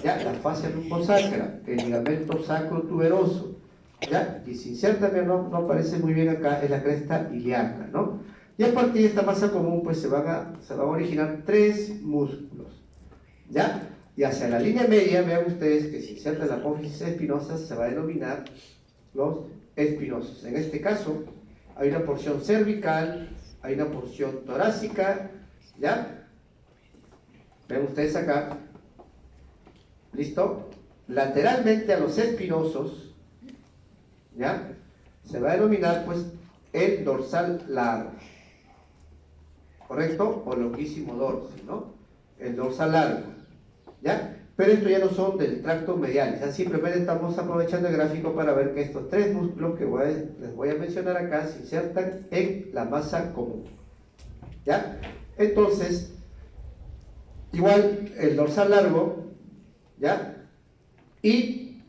¿Ya? La fascia lumbosacra, el ligamento sacrotuberoso, ¿ya? Y se inserta, pero no aparece muy bien acá, es la cresta ilíaca, ¿no? Y a partir de esta masa común, pues se van a originar tres músculos, ¿ya? Y hacia la línea media, vean ustedes que si inserta la apófisis espinosa, se va a denominar los espinosos. En este caso, hay una porción cervical, hay una porción torácica, ¿ya? Ven ustedes acá, ¿listo? Lateralmente a los espinosos, ¿ya? Se va a denominar, pues, el dorsal largo, ¿correcto? O longuísimo dorso, ¿no? El dorsal largo, ¿ya? Pero estos ya no son del tracto medial, ya simplemente estamos aprovechando el gráfico para ver que estos tres músculos que les voy a mencionar acá se insertan en la masa común, ¿ya? Entonces, igual el dorsal largo, ¿ya? Y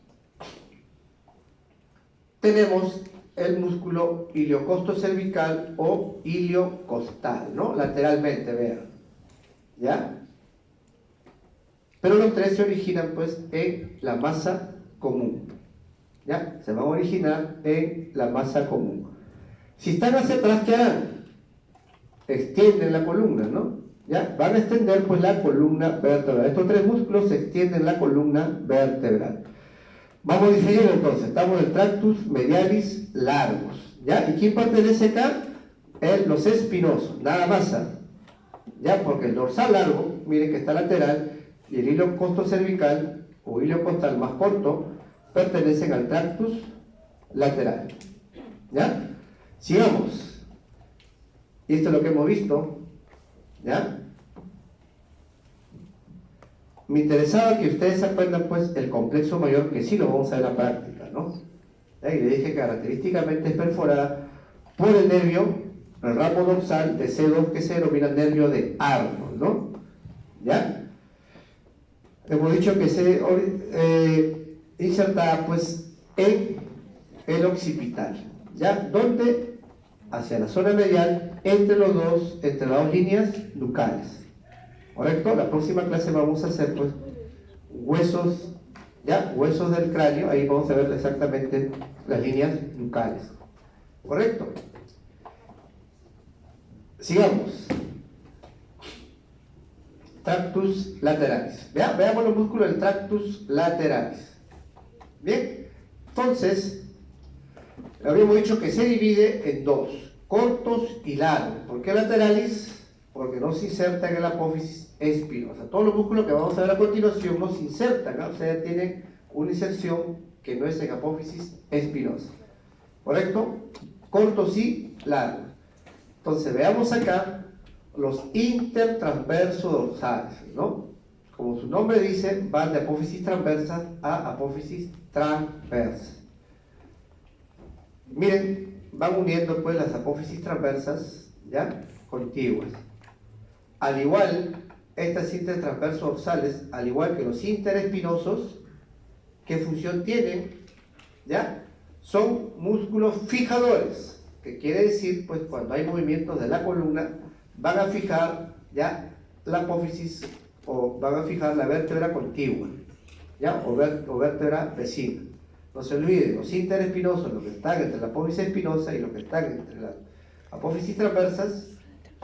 tenemos el músculo iliocosto-cervical o iliocostal, ¿no? Lateralmente, vean, ¿ya? Pero los tres se originan, pues, en la masa común, ¿ya? Se van a originar en la masa común. Si están hacia atrás, ¿qué harán? Extienden la columna, ¿no? ¿Ya? Van a extender, pues, la columna vertebral. Estos tres músculos se extienden la columna vertebral. Vamos a diferir entonces, estamos en el tractus medialis largos, ¿ya? ¿Y quién pertenece acá? Los espinosos, nada más, ¿ya? Porque el dorsal largo, miren que está lateral, y el hilo costo-cervical o hilo costal más corto pertenecen al tractus lateral, ¿ya? Sigamos. Y esto es lo que hemos visto, ¿ya? Me interesaba que ustedes aprendan, pues, el complexo mayor, que sí lo vamos a ver en la práctica, ¿no? ¿Ya? Y le dije que característicamente es perforada por el nervio, el ramo dorsal de C2, que se denomina nervio de Arnold, ¿no? ¿Ya? Hemos dicho que se inserta, pues, en el occipital, ¿ya? ¿Dónde? Hacia la zona medial, entre las dos líneas nucales, ¿correcto? La próxima clase vamos a hacer, pues, huesos, ¿ya? Huesos del cráneo, ahí vamos a ver exactamente las líneas nucales, ¿correcto? Sigamos. Tractus lateralis. Veamos los músculos del tractus lateralis. Bien, entonces, habíamos dicho que se divide en dos, cortos y largos. ¿Por qué lateralis? Porque no se insertan en la apófisis espinosa. Todos los músculos que vamos a ver a continuación no se insertan, ¿no? O sea, tienen una inserción que no es en apófisis espinosa. ¿Correcto? Cortos y largos. Entonces, veamos acá los intertransversos dorsales, ¿no? Como su nombre dice, van de apófisis transversa a apófisis transversa. Miren, van uniendo, pues, las apófisis transversas, ¿ya? Contiguas. Al igual, estas intertransversos dorsales, al igual que los interespinosos, ¿qué función tienen? ¿Ya? Son músculos fijadores, que quiere decir, pues, cuando hay movimientos de la columna, van a fijar, ¿ya? La apófisis, o van a fijar la vértebra contigua, ¿ya? O vértebra vecina. No se olviden, los interespinosos, los que están entre la apófisis espinosa y los que están entre las apófisis transversas,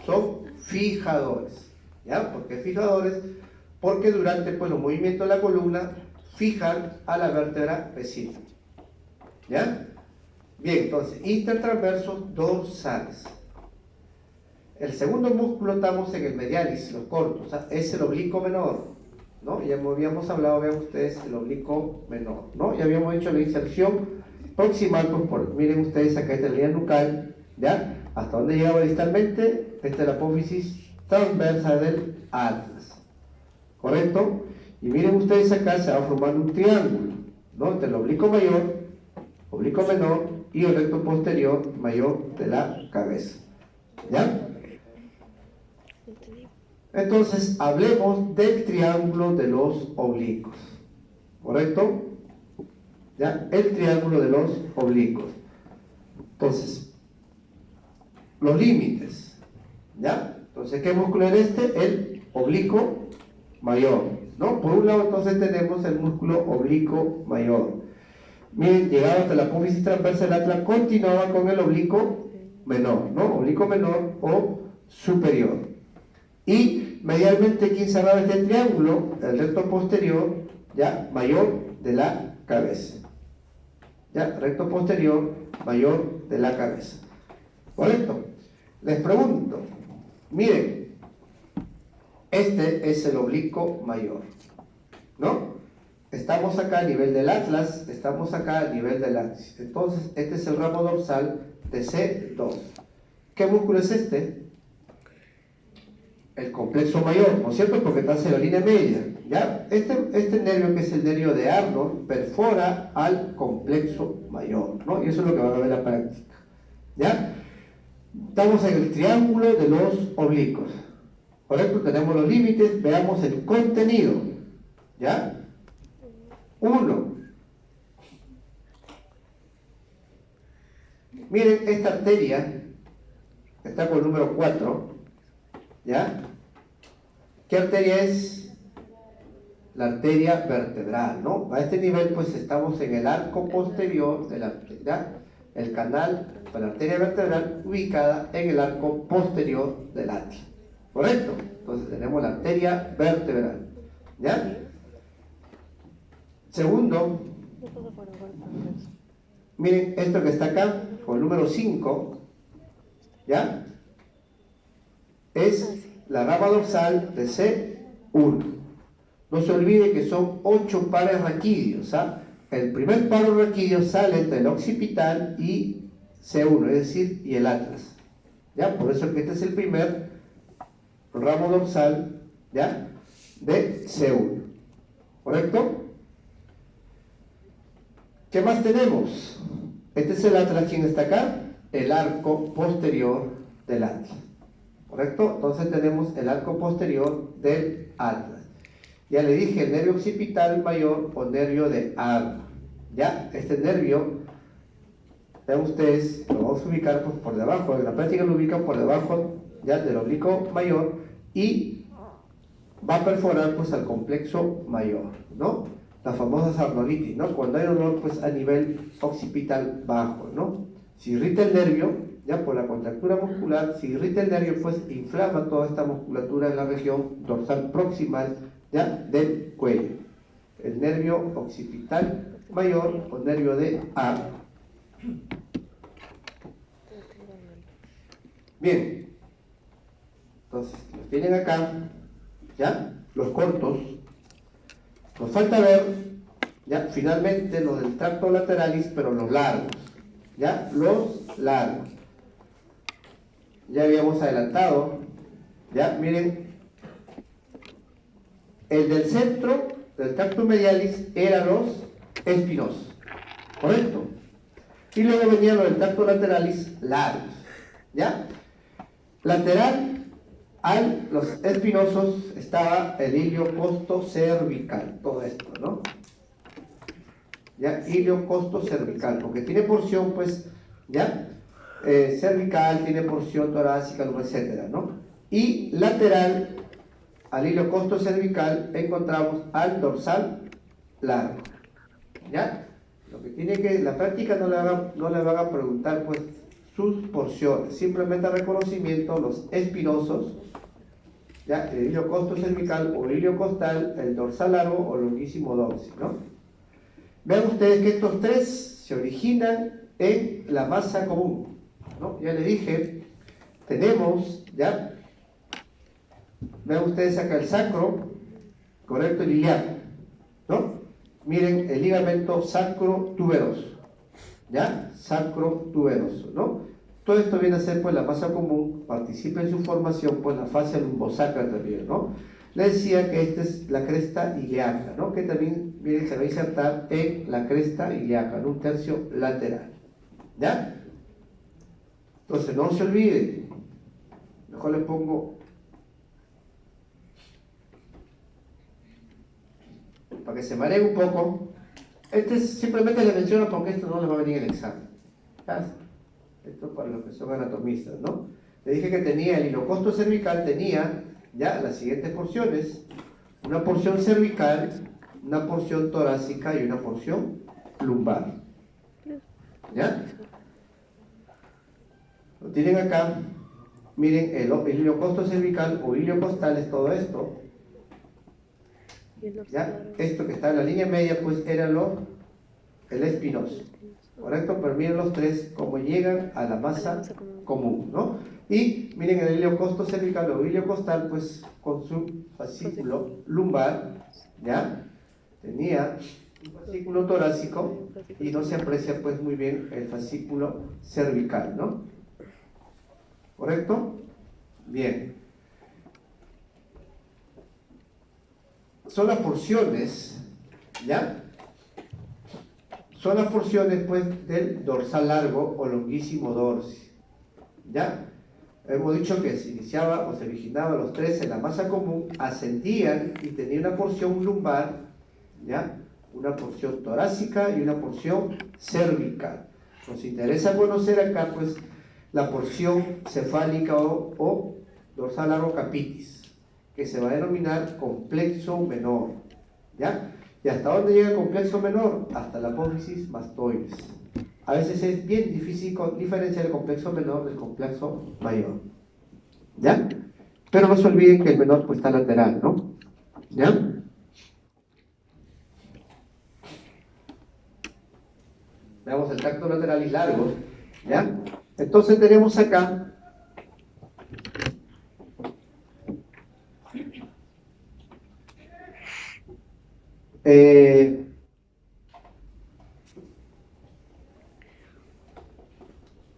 son fijadores, ¿ya? ¿Por qué fijadores? Porque durante, pues, los movimientos de la columna fijan a la vértebra vecina, ¿ya? Bien, entonces, intertransversos dorsales. El segundo músculo, estamos en el medialis, los cortos, o sea, es el oblicuo menor, ¿no? Ya habíamos hablado, vean ustedes, el oblicuo menor, ¿no? Ya habíamos hecho la inserción proximal, pues, miren ustedes, acá esta línea nucal, ¿ya? ¿Hasta dónde llegaba distalmente? Esta es la apófisis transversa del atlas, ¿correcto? Y miren ustedes acá, se va formando un triángulo, ¿no? Entre el oblicuo mayor, oblicuo menor y el recto posterior mayor de la cabeza, ¿ya? Entonces, hablemos del triángulo de los oblicuos, ¿correcto? ¿Ya? El triángulo de los oblicuos. Entonces, los límites, ¿ya? Entonces, ¿qué músculo es este? El oblicuo mayor, ¿no? Por un lado, entonces, tenemos el músculo oblicuo mayor. Miren, llegado hasta la apófisis transversa del atlas, continuaba con el oblicuo menor, ¿no? Oblicuo menor o superior. Y medialmente, ¿quién cerraba este triángulo? El recto posterior, ¿ya? Mayor de la cabeza, ¿ya? Recto posterior mayor de la cabeza, ¿correcto? Les pregunto, miren, este es el oblicuo mayor, ¿no? Estamos acá a nivel del atlas, estamos acá a nivel del axis. Entonces, este es el ramo dorsal de C2. ¿Qué músculo es este? El complexo mayor, ¿no es cierto? Porque está en la línea media, ¿ya? Este nervio, que es el nervio de Arnold, perfora al complexo mayor, ¿no? Y eso es lo que van a ver en la práctica, ¿ya? Estamos en el triángulo de los oblicuos, ¿correcto? Tenemos los límites, veamos el contenido, ¿ya? 1. Miren esta arteria, que está con el número 4, ¿ya? ¿Qué arteria es? La arteria vertebral, ¿no? A este nivel, pues, estamos en el arco posterior de la arteria, el canal de la arteria vertebral ubicada en el arco posterior del atlas, ¿correcto? Entonces tenemos la arteria vertebral, ¿ya? Segundo, miren esto que está acá, con el número 5, ¿ya? Es la rama dorsal de C1. No se olvide que son 8 pares raquídeos, ¿ah? El primer paro raquídeo sale entre el occipital y C1, es decir, y el atlas, ¿ya? Por eso que este es el primer ramo dorsal, ¿ya? De C1, ¿correcto? ¿Qué más tenemos? Este es el atlas, ¿quién está acá? El arco posterior del atlas, ¿correcto? Entonces tenemos el arco posterior del atlas. Ya le dije, el nervio occipital mayor o nervio de Arnold, ¿ya? Este nervio, vean ustedes, lo vamos a ubicar pues, por debajo, en la práctica lo ubican por debajo, ¿ya? Del oblicuo mayor, y va a perforar pues al complexo mayor, ¿no? Las famosas arnolitis, ¿no? Cuando hay dolor pues a nivel occipital bajo, ¿no? Si irrita el nervio, ya por la contractura muscular, si irrita el nervio pues inflama toda esta musculatura en la región dorsal proximal, ya, del cuello. El nervio occipital mayor o nervio de Arnold. Bien. Entonces, los tienen acá, ¿ya? Los cortos. Nos falta ver, ya, finalmente los del tracto lateralis, pero los largos, ¿ya? Los largos. Ya habíamos adelantado, ¿ya? Miren, el del centro del tracto medialis era los espinosos, ¿correcto? Y luego venía lo del tracto lateralis largos, ¿ya? Lateral a los espinosos estaba el ilio costo cervical, todo esto, ¿no? ¿Ya? Ilio costo cervical, porque tiene porción, pues, ¿ya? Cervical, tiene porción torácica, etcétera, ¿no? Y lateral al ilio costo cervical encontramos al dorsal largo, ¿ya? Lo que tiene que, la práctica no le van a preguntar, pues, sus porciones, simplemente reconocimiento, los espinosos, ¿ya? El ilio costo cervical o ilio costal, el dorsal largo o longuísimo dorsi, ¿no? Vean ustedes que estos tres se originan en la masa común, ¿no? Ya les dije, tenemos, ¿ya? Vean ustedes acá el sacro, correcto, el ilíaco, ¿no? Miren el ligamento sacro-tuberoso, ¿ya? Sacro-tuberoso, ¿no? Todo esto viene a ser pues la masa común, participa en su formación pues la fascia lumbosacra también, ¿no? Les decía que esta es la cresta ilíaca, ¿no? Que también miren, se va a insertar en la cresta ilíaca, en un tercio lateral, ¿ya? Entonces no se olviden, mejor le pongo para que se maree un poco. Este simplemente le menciono porque esto no les va a venir en el examen, ¿ya? Esto para los que son anatomistas, ¿no? Le dije que tenía el hilocosto cervical, tenía ya las siguientes porciones: una porción cervical, una porción torácica y una porción lumbar, ¿ya? Lo tienen acá. Miren, el iliocosto cervical o ilio costal es todo esto, ¿ya? Esto que está en la línea media pues era el espinoso, ¿correcto? Pero miren los tres cómo llegan a la masa común, ¿no? Y miren el ilio costo cervical o ilio costal, pues con su fascículo lumbar, ¿ya? Tenía un fascículo torácico y no se aprecia pues muy bien el fascículo cervical, ¿no? ¿Correcto? Bien. Son las porciones, ¿ya? Son las porciones pues del dorsal largo o longuísimo dorsi, ¿ya? Hemos dicho que se iniciaba o se originaba los tres en la masa común, ascendían y tenían una porción lumbar, ¿ya? Una porción torácica y una porción cervical. Nos interesa conocer acá pues la porción cefálica o dorsal largo capitis, que se va a denominar complexo menor, ¿ya? ¿Y hasta dónde llega el complexo menor? Hasta la apófisis mastoides. A veces es bien difícil diferenciar el complexo menor del complexo mayor, ¿ya? Pero no se olviden que el menor pues está lateral, ¿no? ¿Ya? Veamos el tracto lateralis largo, ¿ya? Entonces tenemos acá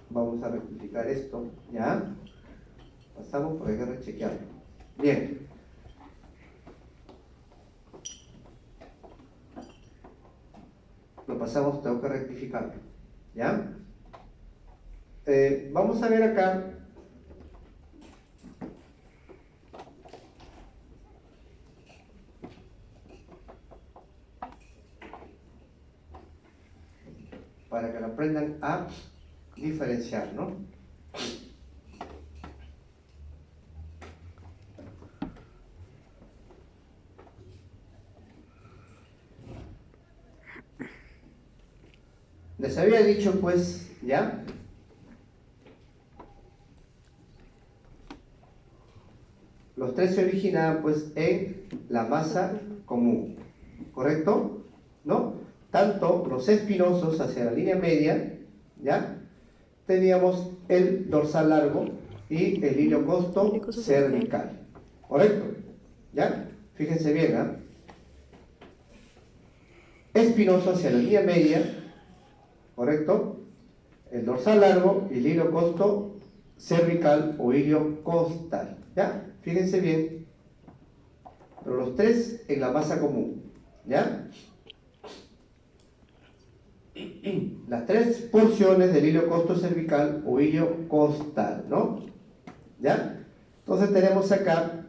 vamos a rectificar esto, ¿ya? Pasamos porque hay que rechequearlo. Bien. Lo pasamos, tengo que rectificarlo, ¿ya? Vamos a ver acá para que lo aprendan a diferenciar, ¿no? Les había dicho pues, ¿ya? Los tres se originaban pues en la masa común, ¿correcto? ¿No? Tanto los espinosos hacia la línea media, ¿ya? Teníamos el dorsal largo y el ilio costo cervical, ¿correcto? ¿Ya? Fíjense bien, ¿ah? Espinoso hacia la línea media, ¿correcto? El dorsal largo y el ilio costo cervical o ilio costal, ¿ya? Fíjense bien, pero los tres en la masa común, ¿ya? Las tres porciones del ilio costo cervical o ilio costal, ¿no? ¿Ya? Entonces tenemos acá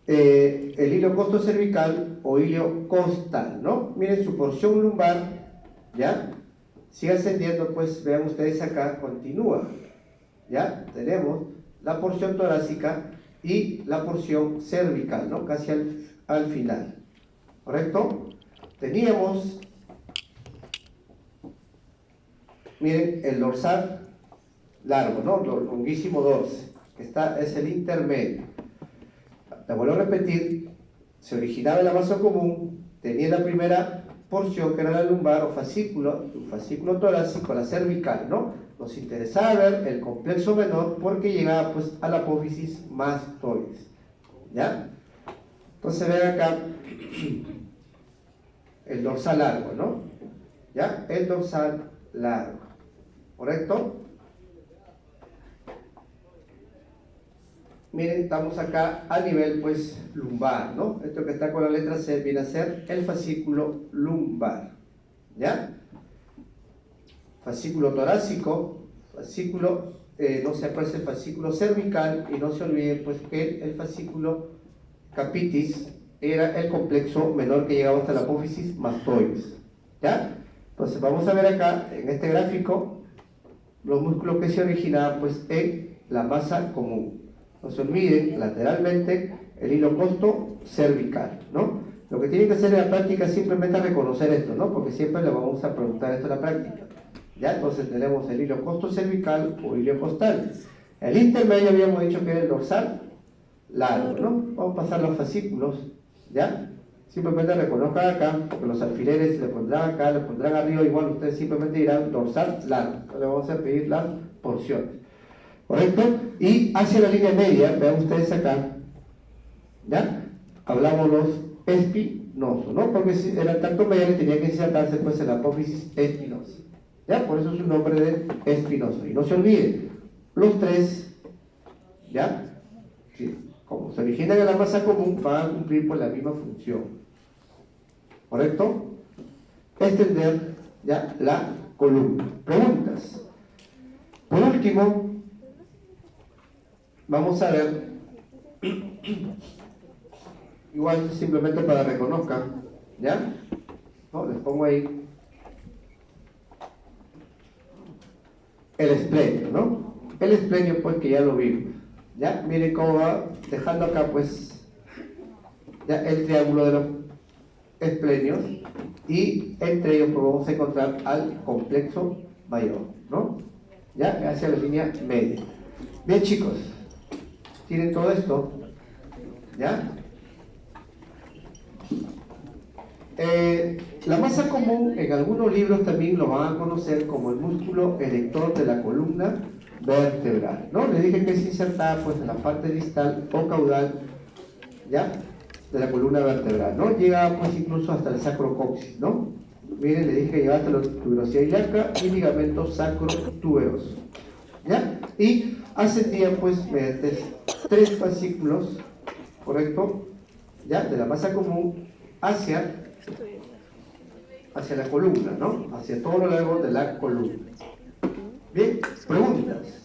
el ilio costo cervical o ilio costal, ¿no? Miren su porción lumbar, ¿ya? Sigue ascendiendo, pues vean ustedes acá, continúa, ¿ya? Tenemos la porción torácica y la porción cervical, ¿no? Casi al final, ¿correcto? Teníamos, miren, el dorsal largo, ¿no? Longuísimo dorso, que es el intermedio. La vuelvo a repetir, se originaba en la masa común, tenía la primera porción que era la lumbar o fascículo torácico, la cervical, ¿no? Nos interesaba ver el complexo menor porque llegaba pues a la apófisis mastoides, ¿ya? Entonces vean acá el dorsal largo, ¿no? ¿Ya? El dorsal largo, ¿correcto? Miren, estamos acá a nivel pues lumbar, ¿no? Esto que está con la letra C viene a ser el fascículo lumbar, ¿ya? Fascículo torácico, fascículo, no se aprecia el fascículo cervical y no se olviden pues que el fascículo capitis era el complexo menor que llegaba hasta la apófisis mastoides, ¿ya? Entonces vamos a ver acá en este gráfico los músculos que se originaban pues en la masa común. No se olviden, lateralmente, el hilo costo cervical, ¿no? Lo que tienen que hacer en la práctica es simplemente reconocer esto, ¿no? Porque siempre le vamos a preguntar esto en la práctica. ¿Ya? Entonces tenemos el hilo costo cervical o hilo costal. El intermedio habíamos dicho que era el dorsal largo, ¿no? Vamos a pasar los fascículos, ¿ya? Simplemente reconozcan acá, porque los alfileres le pondrán acá, le pondrán arriba, igual ustedes simplemente dirán dorsal largo. Entonces vamos a pedir las porciones. ¿correcto? Y hacia la línea media, vean ustedes acá, ¿ya? Hablamos los espinosos, ¿no? Porque si era tanto medio tenía que insertarse pues en la apófisis espinosa, ¿ya? Por eso es un nombre de espinoso. Y no se olviden, los tres, ¿ya? Sí, como se originan en la masa común, van a cumplir pues la misma función, ¿correcto? Extender, ¿ya? La columna. Preguntas. Por último, vamos a ver, igual simplemente para que reconozcan, ¿ya? ¿No? Les pongo ahí el esplenio, ¿no? El esplenio pues que ya lo vimos, ¿ya? Miren cómo va dejando acá pues ya el triángulo de los esplenios y entre ellos pues vamos a encontrar al complexo mayor, ¿no? Ya hacia la línea media. Bien, chicos, tienen todo esto, ¿ya? La masa común en algunos libros también lo van a conocer como el músculo erector de la columna vertebral, ¿no? Les dije que es insertada pues en la parte distal o caudal, ¿ya? De la columna vertebral, ¿no? Llega pues incluso hasta el sacrocoxis, ¿no? Miren, les dije que llega hasta la tuberosidad ilíaca y ligamento sacrotuberoso, ¿ya? Y ascendía pues mediante 3 fascículos, ¿correcto? ¿Ya? De la masa común hacia la columna, ¿no? Hacia todo lo largo de la columna. Bien, preguntas.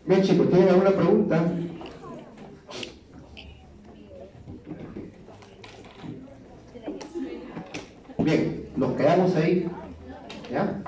Bien, chicos, ¿tienen alguna pregunta? Bien, nos quedamos ahí, ¿ya?